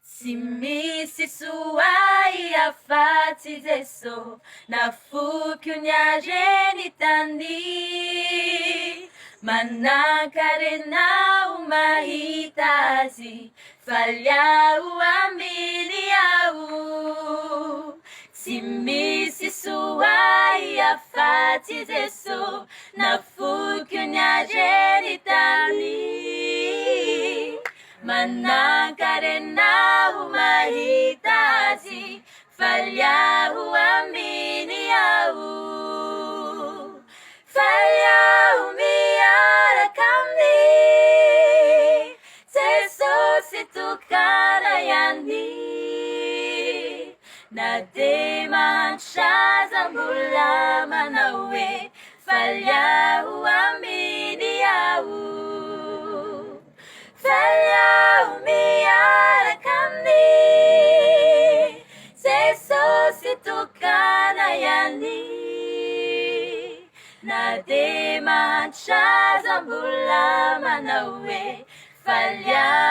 Simisisu ai afati zeso na fukunya genitani Manakarena umahitazi Falyau amiliau Simisisu ai afati zeso na fukunya genitani Manakarena umahitazi Falyau aminiau Falyau miara kami Seso situkana yani Nademan siya zambula manawe Falyau aminiau Falyau miara kami Seso situkana yani Nademan siya zambula manawe Falyau